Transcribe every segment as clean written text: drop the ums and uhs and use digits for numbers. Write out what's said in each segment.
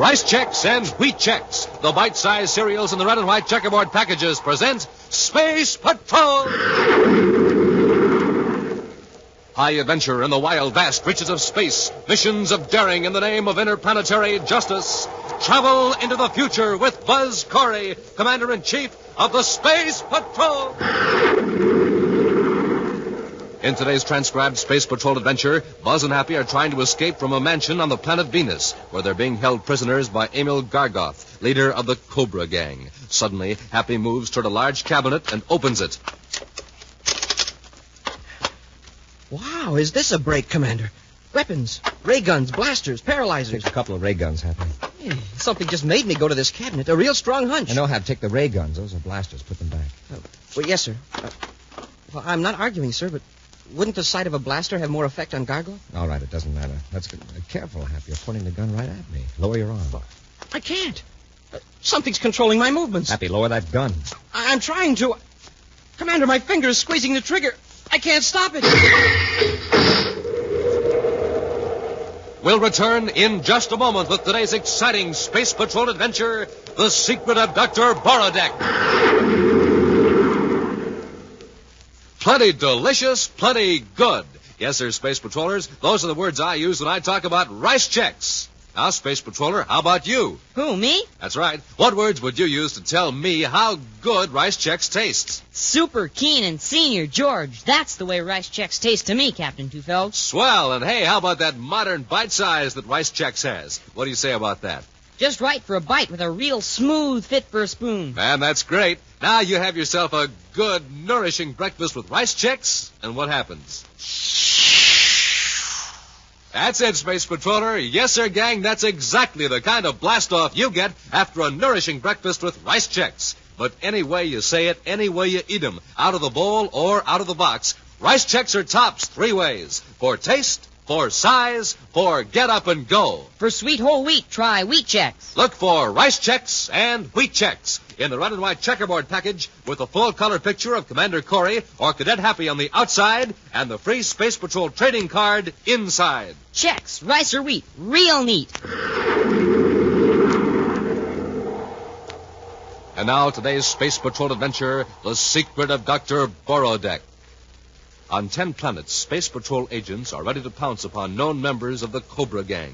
Rice Chex and Wheat Chex, the bite-sized cereals in the red and white checkerboard packages, present Space Patrol! High adventure in the wild, vast reaches of space. Missions of daring in the name of interplanetary justice. Travel into the future with Buzz Corey, Commander-in-Chief of the Space Patrol! In today's transcribed Space Patrol adventure, Buzz and Happy are trying to escape from a mansion on the planet Venus, where they're being held prisoners by Emil Gargoth, leader of the Cobra Gang. Suddenly, Happy moves toward a large cabinet and opens it. Wow, is this a break, Commander? Weapons, ray guns, blasters, paralyzers. Take a couple of ray guns, Happy. Hey, something just made me go to this cabinet. A real strong hunch. I know, Hap. Take the ray guns. Those are blasters. Put them back. Well, yes, sir. Well, I'm not arguing, sir, but wouldn't the sight of a blaster have more effect on Gargoth? All right, it doesn't matter. Let's get careful, Hap. You're pointing the gun right at me. Lower your arm. I can't. Something's controlling my movements. Happy, lower that gun. I'm trying to. Commander, my finger is squeezing the trigger. I can't stop it. We'll return in just a moment with today's exciting Space Patrol adventure, The Secret of Dr. Borodeck. Plenty delicious, plenty good. Yes, sir, Space Patrollers, those are the words I use when I talk about Rice Chex. Now, Space Patroller, how about you? Who, me? That's right. What words would you use to tell me how good Rice Chex tastes? Super Keen and Senior George. That's the way Rice Chex taste to me, Captain Tufeld. Swell. And hey, how about that modern bite size that Rice Chex has? What do you say about that? Just right for a bite with a real smooth fit for a spoon. Man, that's great. Now you have yourself a good, nourishing breakfast with Rice Chex, and what happens? That's it, Space Patroller. Yes, sir, gang, that's exactly the kind of blast-off you get after a nourishing breakfast with Rice Chex. But any way you say it, any way you eat 'em, out of the bowl or out of the box, Rice Chex are tops 3 ways. For taste, for size, for get up and go. For sweet whole wheat, try Wheat Chex. Look for Rice Chex and Wheat Chex in the red and white checkerboard package with a full-color picture of Commander Corey or Cadet Happy on the outside and the free Space Patrol trading card inside. Chex, rice or wheat, real neat. And now today's Space Patrol adventure, The Secret of Dr. Borodeck. On 10 planets, Space Patrol agents are ready to pounce upon known members of the Cobra Gang.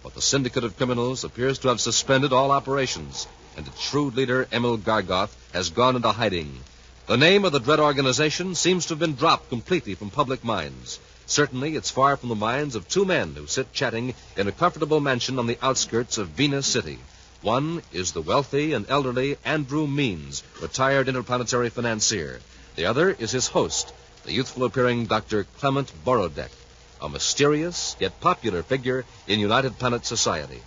But the syndicate of criminals appears to have suspended all operations, and its shrewd leader, Emil Gargoth, has gone into hiding. The name of the dread organization seems to have been dropped completely from public minds. Certainly, it's far from the minds of 2 men who sit chatting in a comfortable mansion on the outskirts of Venus City. One is the wealthy and elderly Andrew Means, retired interplanetary financier. The other is his host, the youthful-appearing Dr. Clement Borodeck, a mysterious yet popular figure in United Planet society.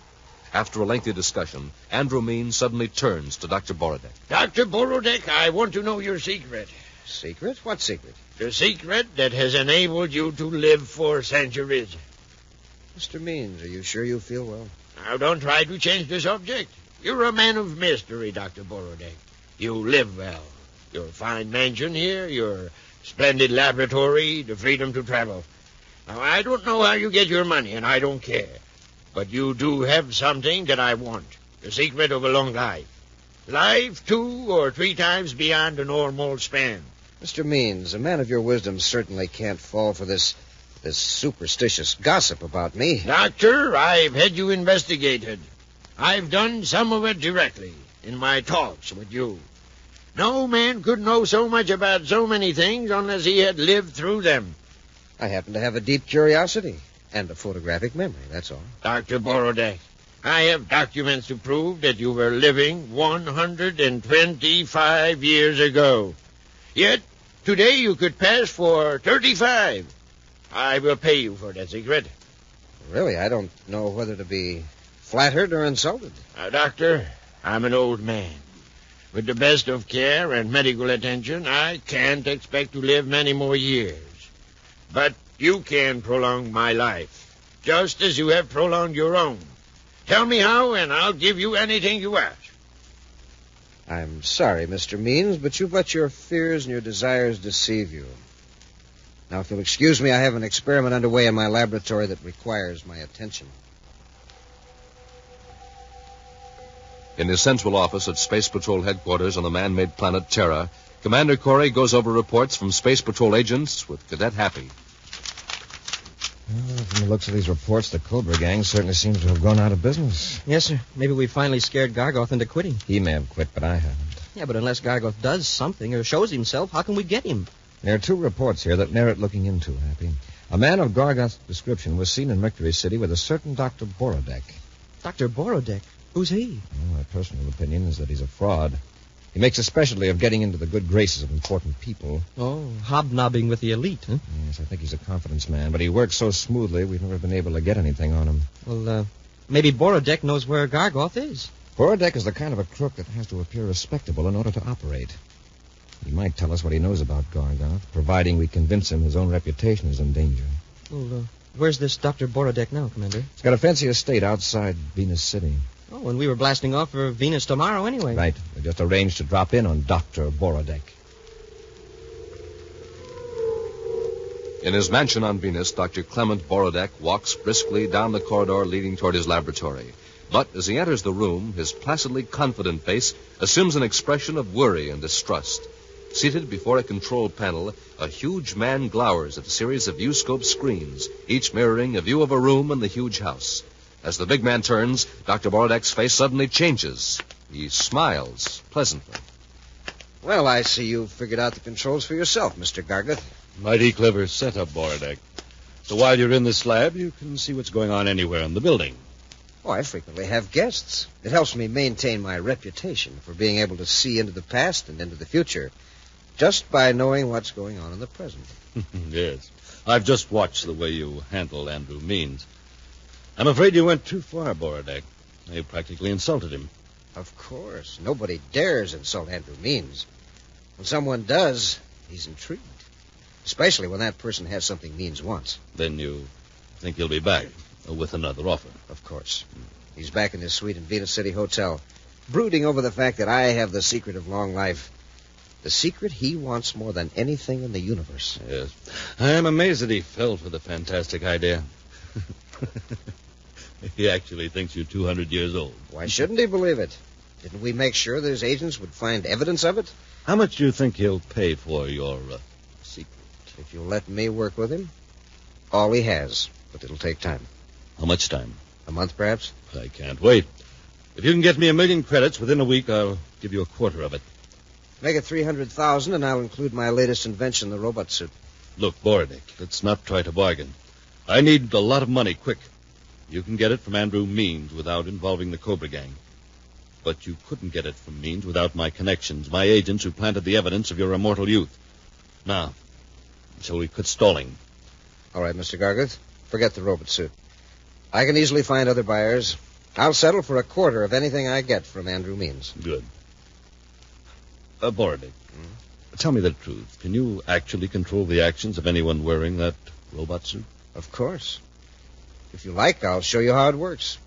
After a lengthy discussion, Andrew Means suddenly turns to Dr. Borodeck. Dr. Borodeck, I want to know your secret. Secret? What secret? The secret that has enabled you to live for centuries. Mr. Means, are you sure you feel well? Now, don't try to change the subject. You're a man of mystery, Dr. Borodeck. You live well. Your fine mansion here, your splendid laboratory, the freedom to travel. Now, I don't know how you get your money, and I don't care. But you do have something that I want. The secret of a long life. Life 2 or 3 times beyond the normal span. Mr. Means, a man of your wisdom certainly can't fall for this superstitious gossip about me. Doctor, I've had you investigated. I've done some of it directly in my talks with you. No man could know so much about so many things unless he had lived through them. I happen to have a deep curiosity and a photographic memory, that's all. Dr. Borodeck, I have documents to prove that you were living 125 years ago. Yet, today you could pass for 35. I will pay you for that secret. Really, I don't know whether to be flattered or insulted. Now, Doctor, I'm an old man. With the best of care and medical attention, I can't expect to live many more years. But you can prolong my life, just as you have prolonged your own. Tell me how, and I'll give you anything you ask. I'm sorry, Mr. Means, but you've let your fears and your desires deceive you. Now, if you'll excuse me, I have an experiment underway in my laboratory that requires my attention. In his central office at Space Patrol headquarters on the man-made planet Terra, Commander Corey goes over reports from Space Patrol agents with Cadet Happy. Well, from the looks of these reports, the Cobra gang certainly seems to have gone out of business. Yes, sir. Maybe we finally scared Gargoth into quitting. He may have quit, but I haven't. Yeah, but unless Gargoth does something or shows himself, how can we get him? There are 2 reports here that merit looking into, Happy. A man of Gargoth's description was seen in Mercury City with a certain Dr. Borodeck. Dr. Borodeck? Who's he? Well, my personal opinion is that he's a fraud. He makes a specialty of getting into the good graces of important people. Oh, hobnobbing with the elite, huh? Yes, I think he's a confidence man, but he works so smoothly we've never been able to get anything on him. Well, maybe Borodeck knows where Gargoth is. Borodeck is the kind of a crook that has to appear respectable in order to operate. He might tell us what he knows about Gargoth, providing we convince him his own reputation is in danger. Well, where's this Dr. Borodeck now, Commander? He's got a fancy estate outside Venus City. Oh, and we were blasting off for Venus tomorrow anyway. Right. We just arranged to drop in on Dr. Borodeck. In his mansion on Venus, Dr. Clement Borodeck walks briskly down the corridor leading toward his laboratory. But as he enters the room, his placidly confident face assumes an expression of worry and distrust. Seated before a control panel, a huge man glowers at a series of viewscope screens, each mirroring a view of a room in the huge house. As the big man turns, Dr. Borodeck's face suddenly changes. He smiles pleasantly. Well, I see you've figured out the controls for yourself, Mr. Gargoth. Mighty clever setup, Borodeck. So while you're in this lab, you can see what's going on anywhere in the building. Oh, I frequently have guests. It helps me maintain my reputation for being able to see into the past and into the future, just by knowing what's going on in the present. Yes. I've just watched the way you handle Andrew Means. I'm afraid you went too far, Borodeck. You practically insulted him. Of course. Nobody dares insult Andrew Means. When someone does, he's intrigued. Especially when that person has something Means wants. Then you think he'll be back with another offer? Of course. He's back in his suite in Venus City Hotel, brooding over the fact that I have the secret of long life. The secret he wants more than anything in the universe. Yes. I am amazed that he fell for the fantastic idea. He actually thinks you're 200 years old. Why shouldn't he believe it? Didn't we make sure that his agents would find evidence of it? How much do you think he'll pay for your secret? If you'll let me work with him, all he has, but it'll take time. How much time? A month, perhaps? I can't wait. If you can get me 1 million credits within a week, I'll give you 1/4 of it. Make it 300,000, and I'll include my latest invention, the robot suit. Look, Borodeck, let's not try to bargain. I need a lot of money, quick. You can get it from Andrew Means without involving the Cobra gang. But you couldn't get it from Means without my connections, my agents who planted the evidence of your immortal youth. Now, shall we quit stalling? All right, Mr. Gargoth, forget the robot suit. I can easily find other buyers. I'll settle for 1/4 of anything I get from Andrew Means. Good. Borodeck, tell me the truth. Can you actually control the actions of anyone wearing that robot suit? Of course. If you like, I'll show you how it works.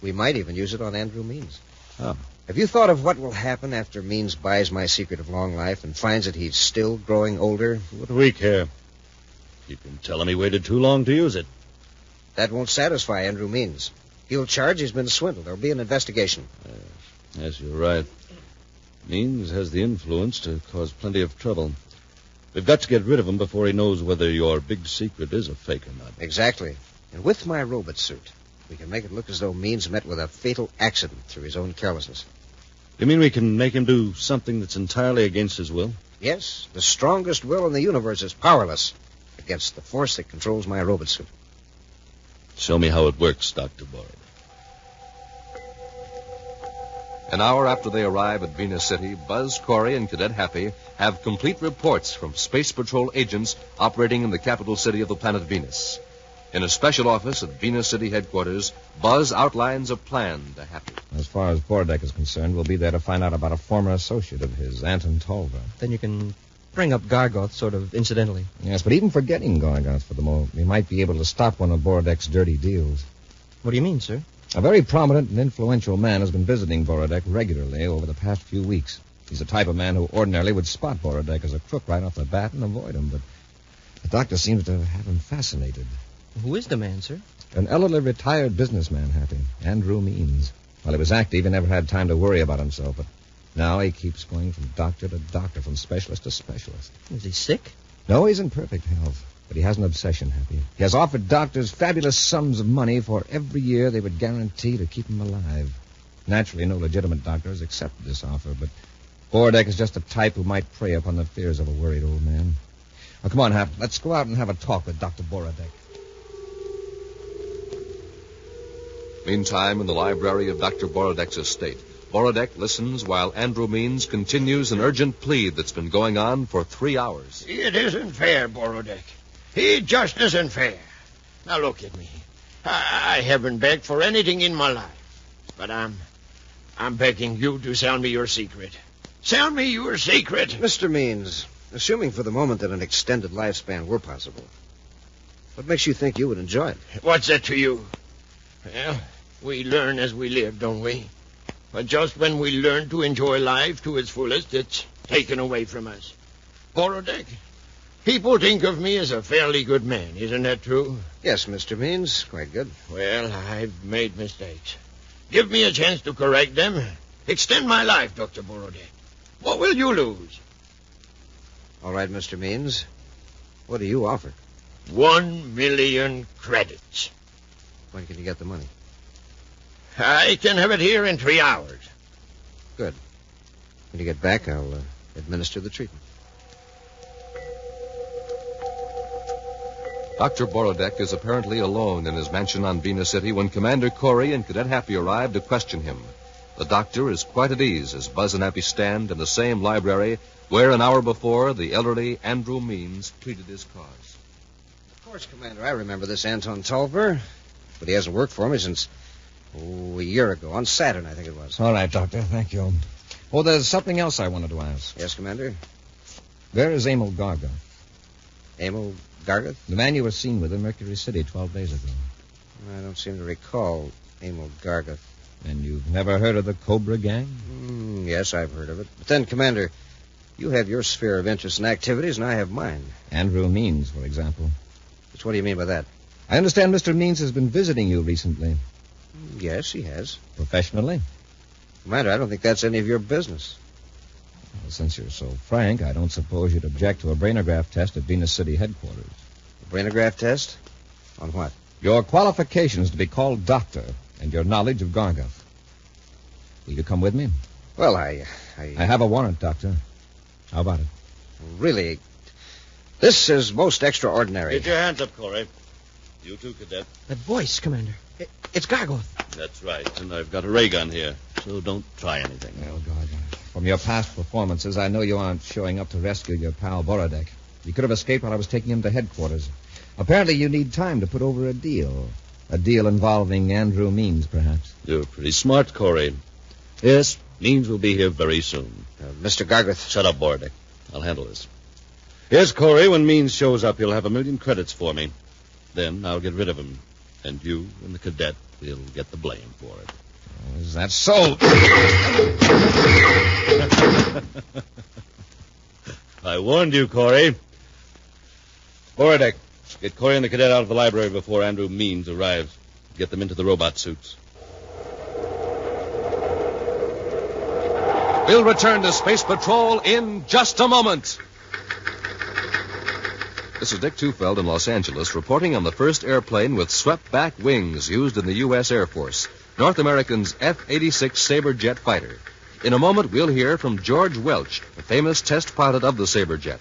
We might even use it on Andrew Means. Oh. Have you thought of what will happen after Means buys my secret of long life and finds that he's still growing older? What do we care? You can tell him he waited too long to use it. That won't satisfy Andrew Means. He'll charge he's been swindled. There'll be an investigation. Yes, you're right. Means has the influence to cause plenty of trouble. We've got to get rid of him before he knows whether your big secret is a fake or not. Exactly. And with my robot suit, we can make it look as though Means met with a fatal accident through his own carelessness. You mean we can make him do something that's entirely against his will? Yes, the strongest will in the universe is powerless against the force that controls my robot suit. Show me how it works, Dr. Borodeck. An hour after they arrive at Venus City, Buzz, Corey, and Cadet Happy have complete reports from Space Patrol agents operating in the capital city of the planet Venus. In a special office at Venus City headquarters, Buzz outlines a plan to Happy. As far as Borodeck is concerned, we'll be there to find out about a former associate of his, Anton Tolver. Then you can bring up Gargoth sort of incidentally. Yes, but even forgetting Gargoth for the moment, we might be able to stop one of Borodeck's dirty deals. What do you mean, sir? A very prominent and influential man has been visiting Borodeck regularly over the past few weeks. He's the type of man who ordinarily would spot Borodeck as a crook right off the bat and avoid him, but the doctor seems to have him fascinated. Who is the man, sir? An elderly retired businessman, Happy. Andrew Means. While he was active, he never had time to worry about himself, but now he keeps going from doctor to doctor, from specialist to specialist. Is he sick? No, he's in perfect health, but he has an obsession, Happy. He has offered doctors fabulous sums of money for every year they would guarantee to keep him alive. Naturally, no legitimate doctor has accepted this offer, but Borodeck is just the type who might prey upon the fears of a worried old man. Now, come on, Hap. Let's go out and have a talk with Dr. Borodeck. Meantime, in the library of Dr. Borodeck's estate, Borodeck listens while Andrew Means continues an urgent plea that's been going on for 3 hours. It isn't fair, Borodeck. It just isn't fair. Now look at me. I haven't begged for anything in my life, but I'm begging you to sell me your secret. Sell me your secret. Mr. Means, assuming for the moment that an extended lifespan were possible, what makes you think you would enjoy it? What's that to you? Well, we learn as we live, don't we? But just when we learn to enjoy life to its fullest, it's taken away from us. Borodeck, people think of me as a fairly good man. Isn't that true? Yes, Mr. Means, quite good. Well, I've made mistakes. Give me a chance to correct them. Extend my life, Dr. Borodeck. What will you lose? All right, Mr. Means. What do you offer? 1 million credits. When can you get the money? I can have it here in 3 hours. Good. When you get back, I'll administer the treatment. Dr. Borodeck is apparently alone in his mansion on Venus City when Commander Corey and Cadet Happy arrive to question him. The doctor is quite at ease as Buzz and Happy stand in the same library where an hour before the elderly Andrew Means pleaded his cause. Of course, Commander, I remember this Anton Tolver, but he hasn't worked for me since, a year ago, on Saturn, I think it was. All right, Doctor. Thank you. Oh, there's something else I wanted to ask. Yes, Commander? Where is Emil Garga? Emil Gargath? The man you were seen with in Mercury City 12 days ago. I don't seem to recall Emil Gargath. And you've never heard of the Cobra Gang? Yes, I've heard of it. But then, Commander, you have your sphere of interest and activities, and I have mine. Andrew Means, for example. Just what do you mean by that? I understand Mr. Means has been visiting you recently. Yes, he has. Professionally? Commander, I don't think that's any of your business. Well, since you're so frank, I don't suppose you'd object to a brainograph test at Venus City headquarters. A brainograph test? On what? Your qualifications to be called doctor and your knowledge of Gargath. Will you come with me? Well, I have a warrant, Doctor. How about it? Really, this is most extraordinary. Get your hands up, Corey. You too, Cadet. That voice, Commander. It's Gargoth. That's right. And I've got a ray gun here, so don't try anything. Oh, God. From your past performances, I know you aren't showing up to rescue your pal Borodeck. You could have escaped while I was taking him to headquarters. Apparently you need time to put over a deal. A deal involving Andrew Means, perhaps. You're pretty smart, Corey. Yes, Means will be here very soon. Mr. Gargath. Shut up, Borodeck. I'll handle this. Yes, Corey, when Means shows up, he'll have 1 million credits for me. Then I'll get rid of him. And you and the cadet will get the blame for it. Oh, is that so? I warned you, Corey. Borodeck, get Corey and the cadet out of the library before Andrew Means arrives. Get them into the robot suits. We'll return to Space Patrol in just a moment. This is Dick Tufeld in Los Angeles reporting on the first airplane with swept-back wings used in the U.S. Air Force, North American's F-86 Sabre jet fighter. In a moment, we'll hear from George Welch, the famous test pilot of the Sabre jet.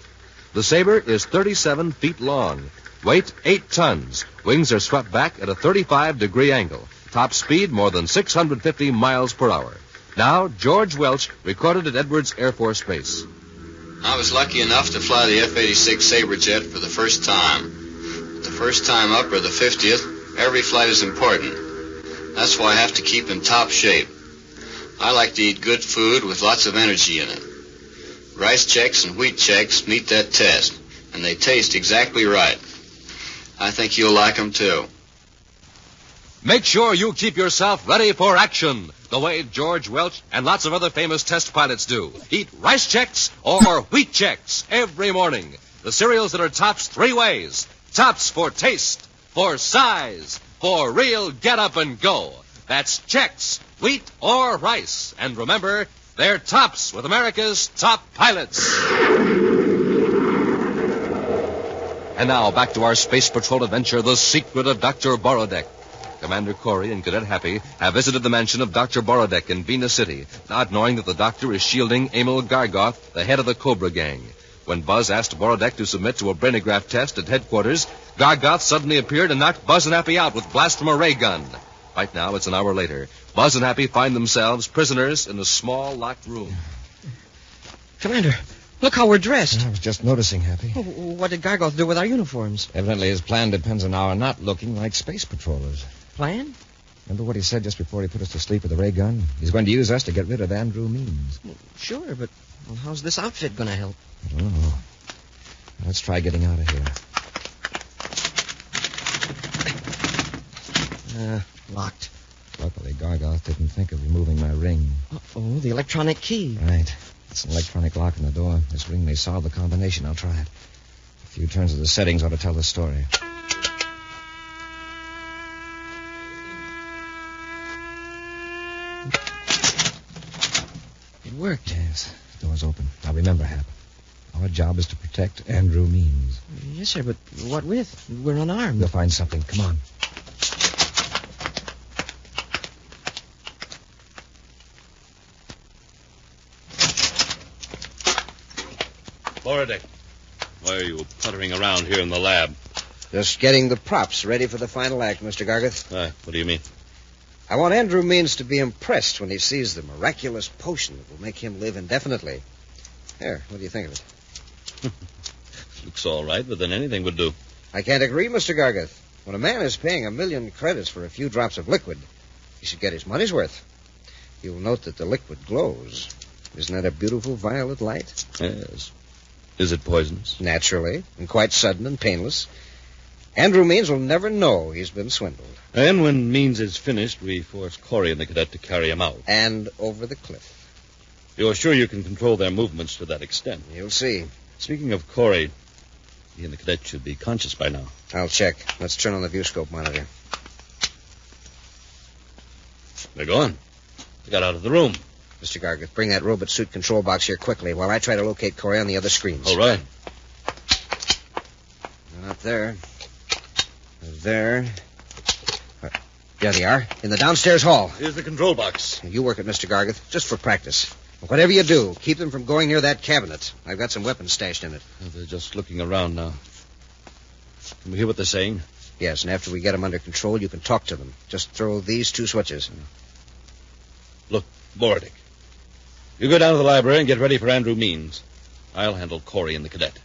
The Sabre is 37 feet long, weight 8 tons. Wings are swept back at a 35-degree angle. Top speed more than 650 miles per hour. Now, George Welch recorded at Edwards Air Force Base. I was lucky enough to fly the F-86 Sabre jet for the first time. The first time up or the 50th, every flight is important. That's why I have to keep in top shape. I like to eat good food with lots of energy in it. Rice Chex and Wheat Chex meet that test, and they taste exactly right. I think you'll like them too. Make sure you keep yourself ready for action, the way George Welch and lots of other famous test pilots do. Eat Rice Chex or Wheat Chex every morning. The cereals that are tops 3 ways. Tops for taste, for size, for real get up and go. That's Chex, wheat or rice. And remember, they're tops with America's top pilots. And now, back to our Space Patrol adventure, The Secret of Dr. Borodeck. Commander Corey and Cadet Happy have visited the mansion of Dr. Borodeck in Venus City, not knowing that the doctor is shielding Emil Gargoth, the head of the Cobra gang. When Buzz asked Borodeck to submit to a brainograph test at headquarters, Gargoth suddenly appeared and knocked Buzz and Happy out with blast from a ray gun. Right now, it's an hour later. Buzz and Happy find themselves prisoners in a small, locked room. Commander, look how we're dressed. I was just noticing, Happy. Oh, what did Gargoth do with our uniforms? Evidently, his plan depends on our not looking like space patrollers. Plan? Remember what he said just before he put us to sleep with the ray gun? He's going to use us to get rid of Andrew Means. Well, sure, but how's this outfit going to help? I don't know. Let's try getting out of here. Locked. Luckily, Gargoth didn't think of removing my ring. Oh, the electronic key. Right. It's an electronic lock on the door. This ring may solve the combination. I'll try it. A few turns of the settings ought to tell the story. It worked. Yes. The door's open. Now remember, Hap. Our job is to protect Andrew Means. Yes, sir, but what with? We're unarmed. We'll find something. Come on. Borodeck, why are you puttering around here in the lab? Just getting the props ready for the final act, Mr. Gargoth. What do you mean? I want Andrew Means to be impressed when he sees the miraculous potion that will make him live indefinitely. Here, what do you think of it? Looks all right, but then anything would do. I can't agree, Mr. Gargoth. When a man is paying 1,000,000 credits for a few drops of liquid, he should get his money's worth. You'll note that the liquid glows. Isn't that a beautiful violet light? Yes. Is it poisonous? Naturally, and quite sudden and painless. Andrew Means will never know he's been swindled. And when Means is finished, we force Corey and the cadet to carry him out. And over the cliff. You're sure you can control their movements to that extent? You'll see. Speaking of Corey, he and the cadet should be conscious by now. I'll check. Let's turn on the viewscope monitor. They're gone. They got out of the room. Mr. Gargoth, bring that robot suit control box here quickly while I try to locate Corey on the other screens. All right. Not there. There. There they are, in the downstairs hall. Here's the control box. You work it, Mr. Gargoth, just for practice. Whatever you do, keep them from going near that cabinet. I've got some weapons stashed in it. They're just looking around now. Can we hear what they're saying? Yes, and after we get them under control, you can talk to them. Just throw these 2 switches. Look, Borodeck. You go down to the library and get ready for Andrew Means. I'll handle Corey and the cadet.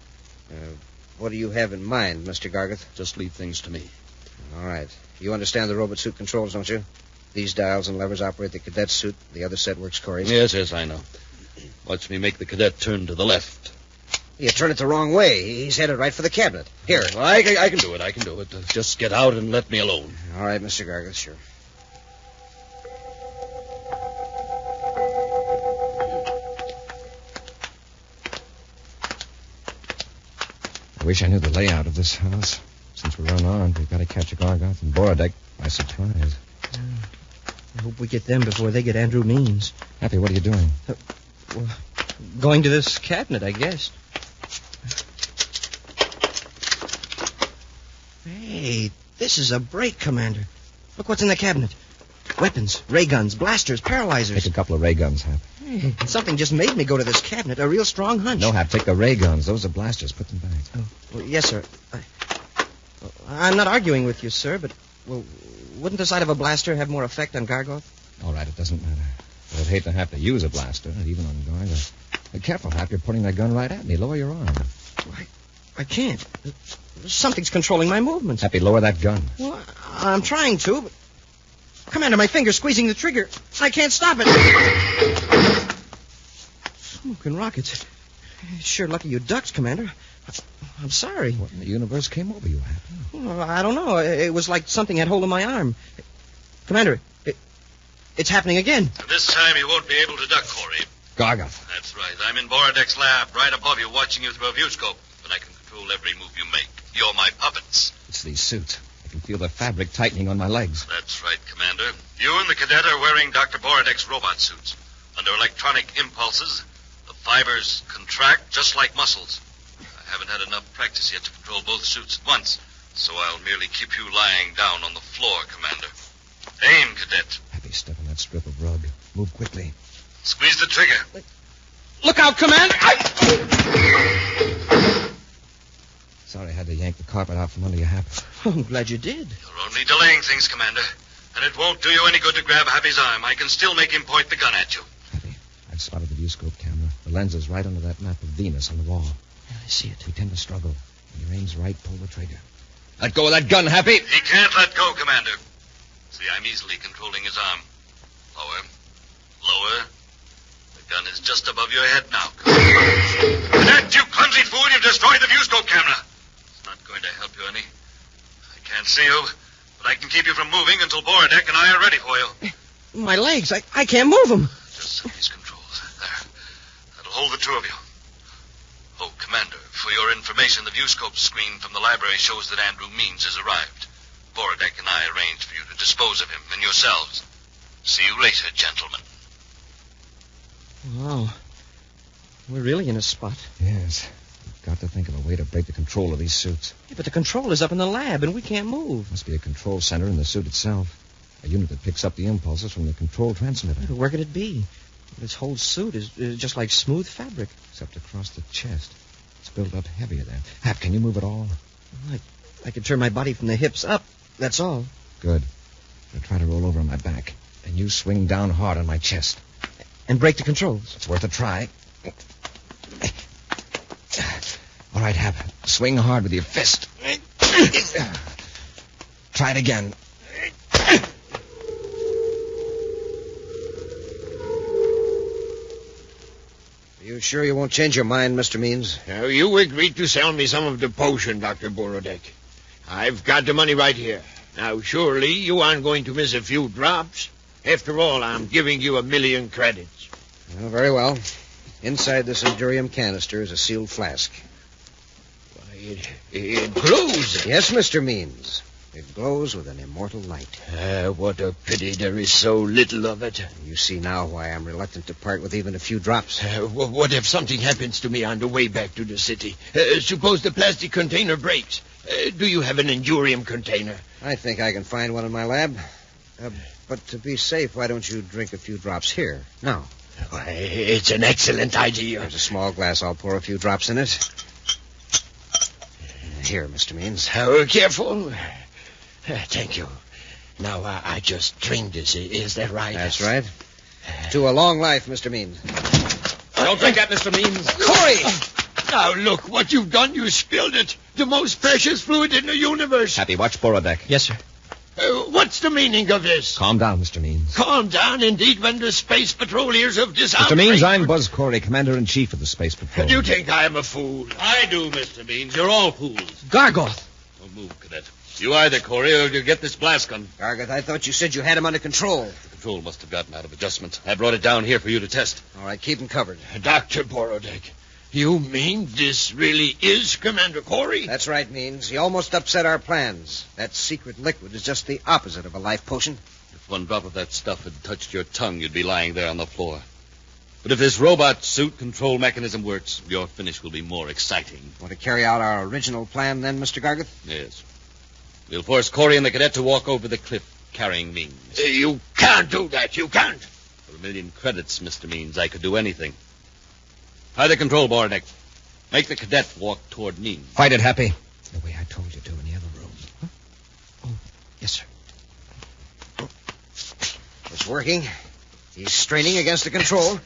What do you have in mind, Mr. Gargoth? Just leave things to me. All right. You understand the robot suit controls, don't you? These dials and levers operate the cadet suit. The other set works Corey's. Yes, I know. Watch me make the cadet turn to the left. You turn it the wrong way. He's headed right for the cabinet. Here. Well, I can do it. Just get out and let me alone. All right, Mr. Gargoth, sure. I wish I knew the layout of this house. Since we're unarmed, we've got to catch Gargoth and Borodeck by surprise. I hope we get them before they get Andrew Means. Happy, what are you doing? Well, going to this cabinet, I guess. Hey, this is a break, Commander. Look what's in the cabinet. Weapons, ray guns, blasters, paralyzers. Take a couple of ray guns, Hap. Hey, something just made me go to this cabinet. A real strong hunch. No, Hap, take the ray guns. Those are blasters. Put them back. Oh, well, yes, sir. I'm not arguing with you, sir, but, wouldn't the sight of a blaster have more effect on Gargoth? All right, it doesn't matter. But I'd hate to have to use a blaster, even on Gargoth. Be careful, Hap. You're pointing that gun right at me. Lower your arm. I can't. Something's controlling my movements. Happy, lower that gun. Well, I'm trying to, but... Commander, my finger's squeezing the trigger. I can't stop it. Smoking rockets. Sure lucky you ducked, Commander. I'm sorry. What in the universe came over you, Happy? Well, I don't know. It was like something had hold of my arm. Commander, it's happening again. This time you won't be able to duck, Corey. Gargoth. That's right. I'm in Borodeck's lab, right above you, watching you through a viewscope. But I can control every move you make. You're my puppets. It's these suits. I can feel the fabric tightening on my legs. That's right, Commander. You and the cadet are wearing Dr. Borodeck's robot suits. Under electronic impulses, the fibers contract just like muscles. I haven't had enough practice yet to control both suits at once, so I'll merely keep you lying down on the floor, Commander. Aim, cadet. Happy, step on that strip of rug. Move quickly. Squeeze the trigger. Look out, Commander! Sorry I had to yank the carpet out from under your hat. Oh, I'm glad you did. You're only delaying things, Commander. And it won't do you any good to grab Happy's arm. I can still make him point the gun at you. Happy, I've spotted the viewscope camera. The lens is right under that map of Venus on the wall. Yeah, I see it. We tend to struggle. When your aim's right, pull the trigger. Let go of that gun, Happy! He can't let go, Commander. See, I'm easily controlling his arm. Lower. Lower. The gun is just above your head now. Cadet, you clumsy fool, you've destroyed the viewscope camera. It's not going to help you any. I can't see you, but I can keep you from moving until Borodeck and I are ready for you. My legs, I can't move them. Just set these controls. There. That'll hold the two of you. Oh, Commander, for your information, the viewscope screen from the library shows that Andrew Means has arrived. Borodeck and I arranged for you to dispose of him and yourselves. See you later, gentlemen. Wow. We're really in a spot. Yes. We've got to think of a way to break the control of these suits. Yeah, but the control is up in the lab, and we can't move. Must be a control center in the suit itself. A unit that picks up the impulses from the control transmitter. But where could it be? This whole suit is just like smooth fabric. Except across the chest. It's built up heavier there. Hap, can you move at all? I could turn my body from the hips up. That's all. Good. I'll try to roll over on my back. And you swing down hard on my chest. And break the controls. It's worth a try. All right, Hap. Swing hard with your fist. Try it again. Are you sure you won't change your mind, Mr. Means? Now, you agreed to sell me some of the potion, Dr. Borodeck. I've got the money right here. Now, surely you aren't going to miss a few drops. After all, I'm giving you 1,000,000 credits. Well, very well. Inside this Endurium canister is a sealed flask. Why, it glows. Yes, Mr. Means. It glows with an immortal light. What a pity there is so little of it. You see now why I'm reluctant to part with even a few drops. What if something happens to me on the way back to the city? Suppose the plastic container breaks. Do you have an Endurium container? I think I can find one in my lab. But to be safe, why don't you drink a few drops here? Now. Why, it's an excellent idea. There's a small glass. I'll pour a few drops in it. Here, Mr. Means. Careful. Thank you. Now, I just drink this. Is that right? That's right. To a long life, Mr. Means. Don't drink that, Mr. Means. Corey! Now, look what you've done. You spilled it. The most precious fluid in the universe. Happy, watch Borodeck. Yes, sir. What's the meaning of this? Calm down, Mr. Means. Calm down, indeed, when the Space Patrolers of this Mr. Means, I'm Buzz Corey, Commander-in-Chief of the Space Patrol. Do you think I am a fool? I do, Mr. Means. You're all fools. Gargoth! Don't move, Cadet. You either, Corey, or you'll get this blast gun. Gargoth, I thought you said you had him under control. The control must have gotten out of adjustment. I brought it down here for you to test. All right, keep him covered. Dr. Borodeck, you mean this really is Commander Corey? That's right, Means. He almost upset our plans. That secret liquid is just the opposite of a life potion. If one drop of that stuff had touched your tongue, you'd be lying there on the floor. But if this robot suit control mechanism works, your finish will be more exciting. Want to carry out our original plan then, Mr. Gargoth? Yes. We'll force Corey and the cadet to walk over the cliff carrying Means. You can't do that. You can't. For 1,000,000 credits, Mr. Means, I could do anything. Try the control, Borodeck. Make the cadet walk toward Means. Fight it, Happy. The way I told you to in the other room. Huh? Oh, yes, sir. It's working. He's straining against the control.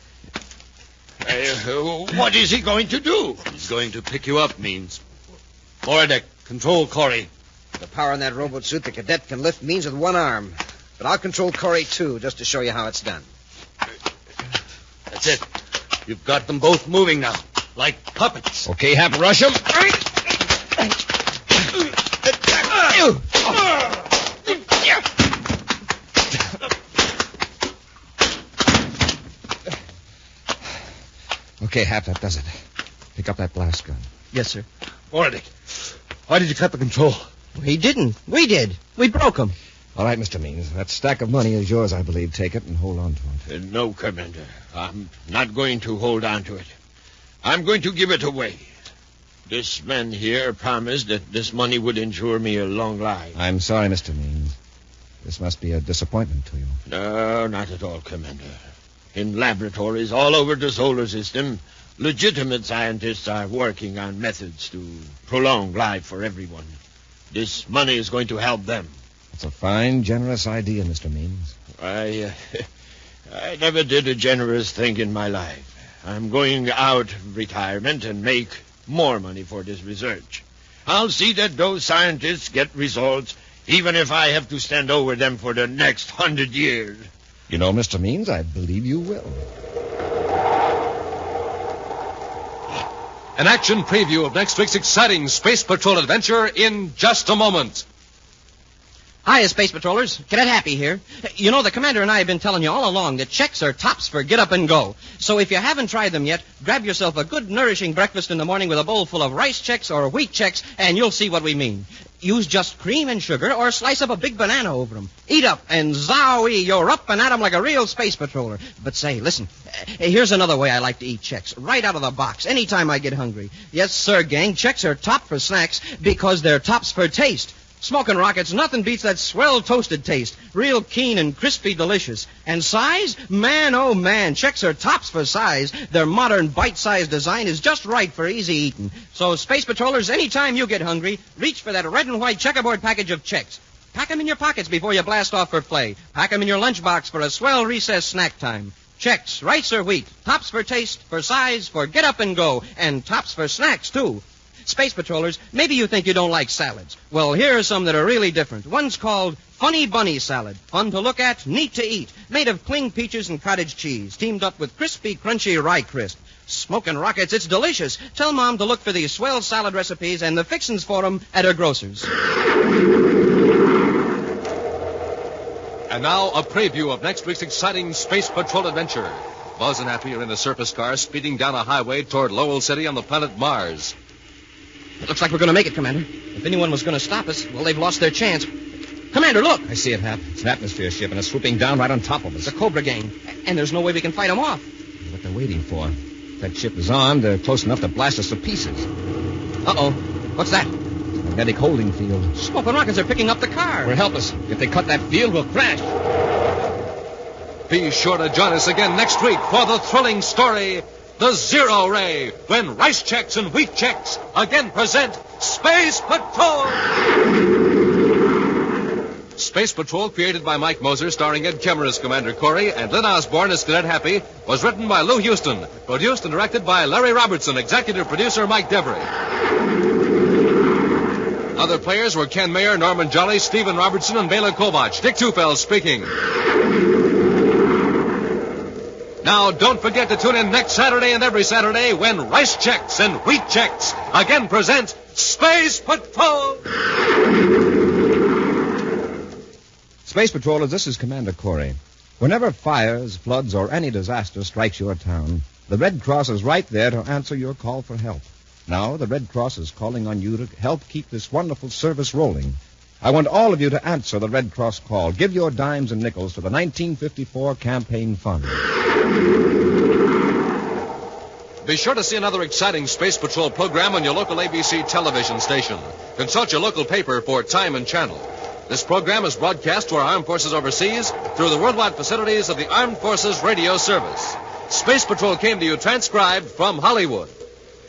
What is he going to do? He's going to pick you up, Means. Borodeck, control Corey. The power in that robot suit, the cadet can lift Means with one arm. But I'll control Corey, too, just to show you how it's done. That's it. You've got them both moving now, like puppets. Okay, Hap, rush him. Okay, Hap, that does it. Pick up that blast gun. Yes, sir. Borodeck, why did you cut the control? He didn't. We did. We broke him. All right, Mr. Means. That stack of money is yours, I believe. Take it and hold on to it. No, Commander. I'm not going to hold on to it. I'm going to give it away. This man here promised that this money would ensure me a long life. I'm sorry, Mr. Means. This must be a disappointment to you. No, not at all, Commander. In laboratories all over the solar system, legitimate scientists are working on methods to prolong life for everyone. This money is going to help them. It's a fine, generous idea, Mr. Means. I never did a generous thing in my life. I'm going out of retirement and make more money for this research. I'll see that those scientists get results, even if I have to stand over them for the next 100 years. You know, Mr. Means, I believe you will. An action preview of next week's exciting Space Patrol adventure in just a moment. Hiya, Space Patrollers. Cadet Happy here. You know, the Commander and I have been telling you all along that checks are tops for get up and go. So if you haven't tried them yet, grab yourself a good, nourishing breakfast in the morning with a bowl full of rice checks or wheat checks, and you'll see what we mean. Use just cream and sugar or slice up a big banana over them. Eat up, and zowie, you're up and at 'em like a real Space Patroller. But say, listen, here's another way I like to eat checks, right out of the box, anytime I get hungry. Yes, sir, gang, checks are top for snacks because they're tops for taste. Smoking rockets, nothing beats that swell toasted taste. Real keen and crispy delicious. And size? Man, oh man, checks are tops for size. Their modern bite-sized design is just right for easy eating. So, Space Patrollers, anytime you get hungry, reach for that red and white checkerboard package of checks. Pack 'em in your pockets before you blast off for play. Pack 'em in your lunchbox for a swell recess snack time. Checks, rice or wheat, tops for taste, for size, for get up and go, and tops for snacks, too. Space Patrollers, maybe you think you don't like salads. Well, here are some that are really different. One's called Funny Bunny Salad. Fun to look at, neat to eat. Made of cling peaches and cottage cheese, teamed up with crispy, crunchy rye crisp. Smoking rockets, it's delicious. Tell Mom to look for these swell salad recipes and the fixins for them at her grocer's. And now, a preview of next week's exciting Space Patrol adventure. Buzz and Happy are in a surface car speeding down a highway toward Lowell City on the planet Mars. It looks like we're going to make it, Commander. If anyone was going to stop us, well, they've lost their chance. Commander, look! I see it, Hap. It's an atmosphere ship, and it's swooping down right on top of us. It's a Cobra gang, and there's no way we can fight them off. What they're waiting for. If that ship is armed, they're close enough to blast us to pieces. Uh-oh. What's that? Magnetic holding field. Smoking rockets are picking up the car. We'll help us. If they cut that field, we'll crash. Be sure to join us again next week for the thrilling story, The Zero Ray, when rice checks and wheat checks again present Space Patrol! Space Patrol, created by Mike Moser, starring Ed Kemmer as Commander Corey and Lynn Osborne as Cadet Happy, was written by Lou Houston, produced and directed by Larry Robertson, executive producer Mike Devery. Other players were Ken Mayer, Norman Jolly, Stephen Robertson, and Bela Kovach. Dick Tufeld speaking. Now, don't forget to tune in next Saturday and every Saturday when Rice Checks and Wheat Checks again present Space Patrol! Space Patrollers, this is Commander Corey. Whenever fires, floods, or any disaster strikes your town, the Red Cross is right there to answer your call for help. Now, the Red Cross is calling on you to help keep this wonderful service rolling. I want all of you to answer the Red Cross call. Give your dimes and nickels to the 1954 campaign fund. Be sure to see another exciting Space Patrol program on your local ABC television station. Consult your local paper for time and channel. This program is broadcast to our armed forces overseas through the worldwide facilities of the Armed Forces Radio Service. Space Patrol came to you transcribed from Hollywood.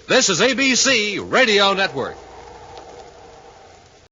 This is ABC Radio Network.